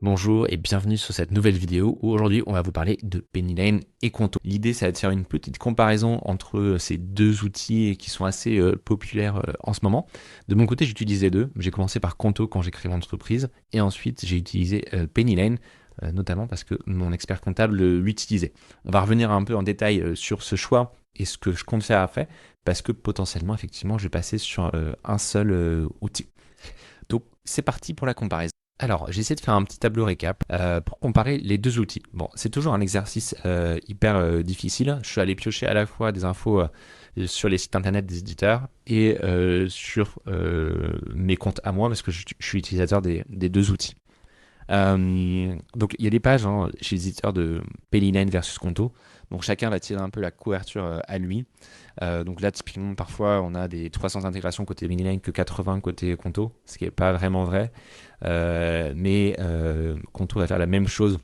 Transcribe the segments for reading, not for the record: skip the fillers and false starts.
Bonjour et bienvenue sur cette nouvelle vidéo où aujourd'hui on va vous parler de Pennylane et Conto. L'idée c'est de faire une petite comparaison entre ces deux outils qui sont assez populaires en ce moment. De mon côté j'utilise les deux. J'ai commencé par Conto quand j'ai créé l'entreprise et ensuite j'ai utilisé Pennylane notamment parce que mon expert comptable l'utilisait. On va revenir un peu en détail sur ce choix et ce que je compte faire après parce que potentiellement effectivement je vais passer sur un seul outil. Donc c'est parti pour la comparaison. Alors, j'essaie de faire un petit tableau récap pour comparer les deux outils. Bon, c'est toujours un exercice hyper difficile. Je suis allé piocher à la fois des infos sur les sites internet des éditeurs et sur mes comptes à moi parce que je suis utilisateur des deux outils. Donc il y a des pages chez les éditeurs de Pennylane versus Conto. Donc chacun va tirer un peu la couverture à lui. Donc là typiquement parfois on a des 300 intégrations côté Pennylane que 80 côté Conto, ce qui n'est pas vraiment vrai. Mais Conto va faire la même chose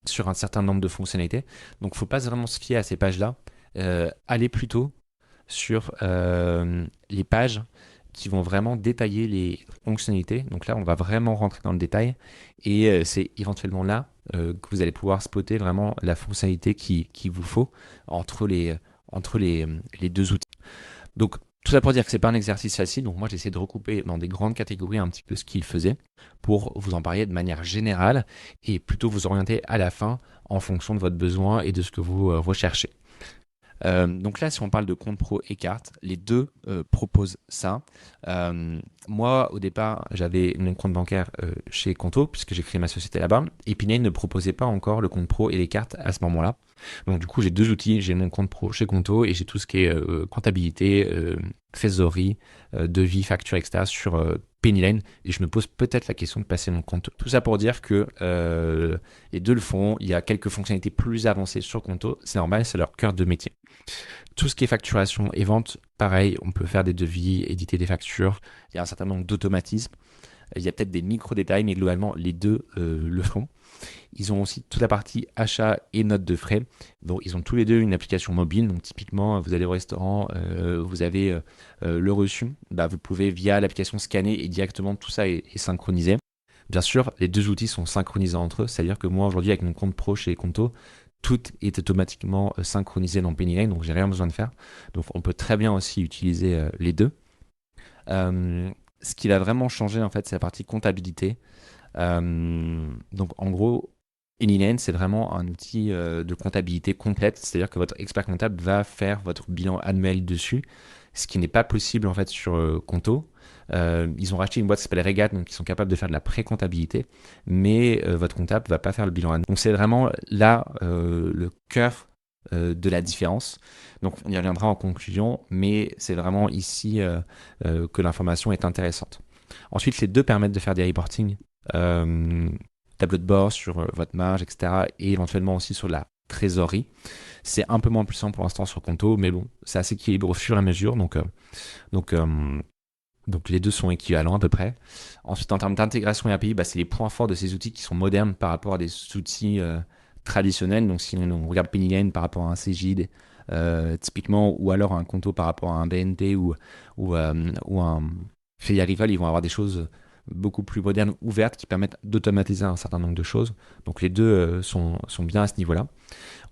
sur un certain nombre de fonctionnalités. Donc il ne faut pas vraiment se fier à ces pages-là. Allez plutôt sur les pages qui vont vraiment détailler les fonctionnalités. Donc là, on va vraiment rentrer dans le détail et c'est éventuellement là que vous allez pouvoir spotter vraiment la fonctionnalité qu'il vous faut entre les deux outils. Donc, tout ça pour dire que c'est pas un exercice facile. Donc moi, j'essaie de recouper dans des grandes catégories un petit peu ce qu'il faisait pour vous en parler de manière générale et plutôt vous orienter à la fin en fonction de votre besoin et de ce que vous recherchez. Donc là, si on parle de compte pro et carte, les deux proposent ça. Moi, au départ, j'avais mon compte bancaire chez Conto, puisque j'ai créé ma société là-bas. Et Pinay ne proposait pas encore le compte pro et les cartes à ce moment-là. Donc du coup, j'ai deux outils. J'ai mon compte pro chez Conto et j'ai tout ce qui est comptabilité, trésorerie, devis, facture, etc. sur Pennylane. Et je me pose peut-être la question de passer mon compte. Tout ça pour dire que les deux le font. Il y a quelques fonctionnalités plus avancées sur Conto. C'est normal, c'est leur cœur de métier. Tout ce qui est facturation et vente, pareil, on peut faire des devis, éditer des factures. Il y a un certain nombre d'automatismes. Il y a peut-être des micro-détails, mais globalement, les deux le font. Ils ont aussi toute la partie achat et notes de frais. Donc, ils ont tous les deux une application mobile. Donc, typiquement, vous allez au restaurant, vous avez le reçu. Bah, vous pouvez, via l'application, scanner et directement tout ça est synchronisé. Bien sûr, les deux outils sont synchronisés entre eux. C'est-à-dire que moi, aujourd'hui, avec mon compte pro chez Conto, tout est automatiquement synchronisé dans Pennylane, donc j'ai rien besoin de faire. Donc on peut très bien aussi utiliser les deux. Ce qui va vraiment changer en fait, c'est la partie comptabilité. Donc en gros, Pennylane, c'est vraiment un outil de comptabilité complète, c'est-à-dire que votre expert comptable va faire votre bilan annuel dessus, ce qui n'est pas possible en fait sur Conto. Ils ont racheté une boîte qui s'appelle Regat, donc ils sont capables de faire de la pré-comptabilité, mais votre comptable va pas faire le bilan annuel. Donc c'est vraiment là le cœur de la différence. Donc on y reviendra en conclusion, mais c'est vraiment ici que l'information est intéressante. Ensuite, les deux permettent de faire des reporting, tableau de bord sur votre marge, etc. et éventuellement aussi sur la trésorerie. C'est un peu moins puissant pour l'instant sur Conto, mais bon, c'est assez équilibré au fur et à mesure, donc, euh, donc les deux sont équivalents à peu près. Ensuite, en termes d'intégration et API, bah, c'est les points forts de ces outils qui sont modernes par rapport à des outils traditionnels. Donc si on regarde Pennylane par rapport à un Cegid, typiquement, ou alors un Conto par rapport à un BNT ou un Crédit Agricole, ils vont avoir des choses beaucoup plus modernes, ouvertes, qui permettent d'automatiser un certain nombre de choses. Donc les deux sont bien à ce niveau-là.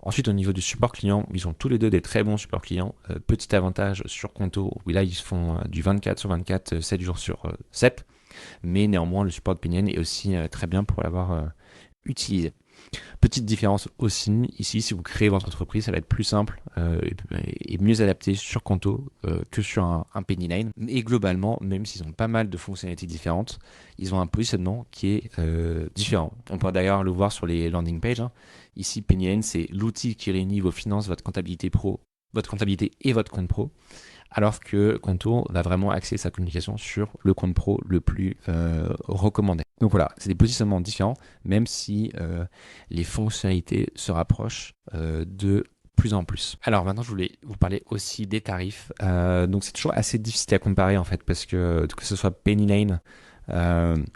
Ensuite, au niveau du support client, ils ont tous les deux des très bons supports clients. Petit avantage sur Conto, où là, ils font du 24 sur 24, 7 jours sur 7. Mais néanmoins, le support de Pinion est aussi très bien pour l'avoir utilisé. Petite différence aussi, ici, si vous créez votre entreprise, ça va être plus simple et mieux adapté sur Conto que sur un Pennylane. Et globalement, même s'ils ont pas mal de fonctionnalités différentes, ils ont un positionnement qui est différent. On peut d'ailleurs le voir sur les landing pages. Hein. Ici, Pennylane, c'est l'outil qui réunit vos finances, votre comptabilité pro, votre comptabilité et votre compte pro. Alors que Conto va vraiment axer sa communication sur le compte pro le plus recommandé. Donc voilà, c'est des positionnements différents, même si les fonctionnalités se rapprochent de plus en plus. Alors maintenant, je voulais vous parler aussi des tarifs. Donc c'est toujours assez difficile à comparer en fait, parce que ce soit Pennylane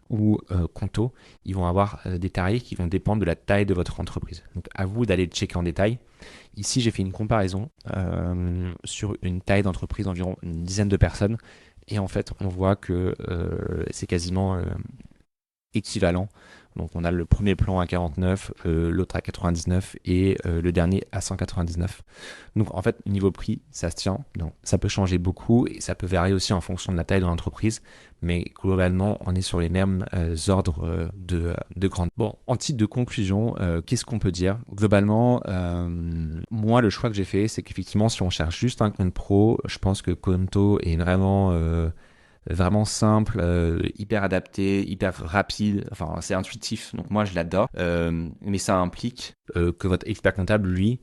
ou Conto, ils vont avoir des tarifs qui vont dépendre de la taille de votre entreprise. Donc à vous d'aller checker en détail. Ici, j'ai fait une comparaison sur une taille d'entreprise d'environ une dizaine de personnes. Et en fait, on voit que c'est quasiment équivalent, Donc on a le premier plan à 49, l'autre à 99 et le dernier à 199. Donc en fait, niveau prix, ça se tient. Donc ça peut changer beaucoup et ça peut varier aussi en fonction de la taille de l'entreprise. Mais globalement, on est sur les mêmes ordres de grandeur. Bon, en titre de conclusion, qu'est-ce qu'on peut dire? Globalement, moi, le choix que j'ai fait, c'est qu'effectivement, si on cherche juste un compte pro, je pense que Konto est vraiment simple, hyper adapté, hyper rapide, enfin c'est intuitif, donc moi je l'adore, mais ça implique que votre expert comptable, lui,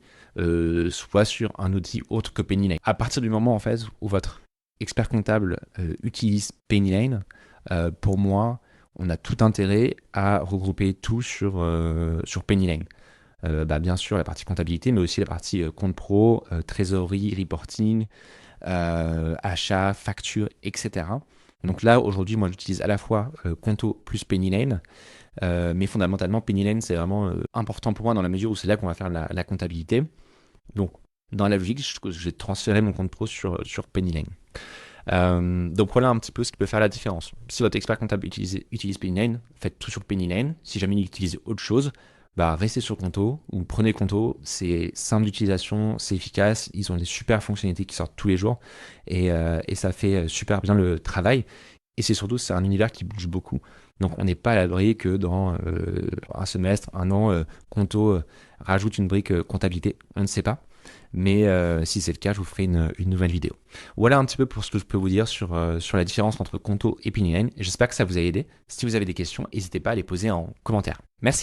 soit sur un outil autre que Pennylane. À partir du moment en fait où votre expert comptable utilise Pennylane, pour moi, on a tout intérêt à regrouper tout sur Pennylane. Bien sûr la partie comptabilité, mais aussi la partie compte pro, trésorerie, reporting, achat, facture, etc. Donc là, aujourd'hui, moi, j'utilise à la fois Konto plus Pennylane, mais fondamentalement, Pennylane, c'est vraiment important pour moi dans la mesure où c'est là qu'on va faire la comptabilité. Donc, dans la logique, j'ai transféré mon compte pro sur Pennylane. Donc voilà un petit peu ce qui peut faire la différence. Si votre expert comptable utilise Pennylane, faites tout sur Pennylane. Si jamais il utilise autre chose, restez sur Konto ou prenez Konto. C'est simple d'utilisation, c'est efficace. Ils ont des super fonctionnalités qui sortent tous les jours et ça fait super bien le travail. Et c'est un univers qui bouge beaucoup. Donc on n'est pas à l'abri que dans un semestre, un an, Konto rajoute une brique comptabilité. On ne sait pas. Mais si c'est le cas, je vous ferai une nouvelle vidéo. Voilà un petit peu pour ce que je peux vous dire sur la différence entre Konto et Pennylane. J'espère que ça vous a aidé. Si vous avez des questions, n'hésitez pas à les poser en commentaire. Merci.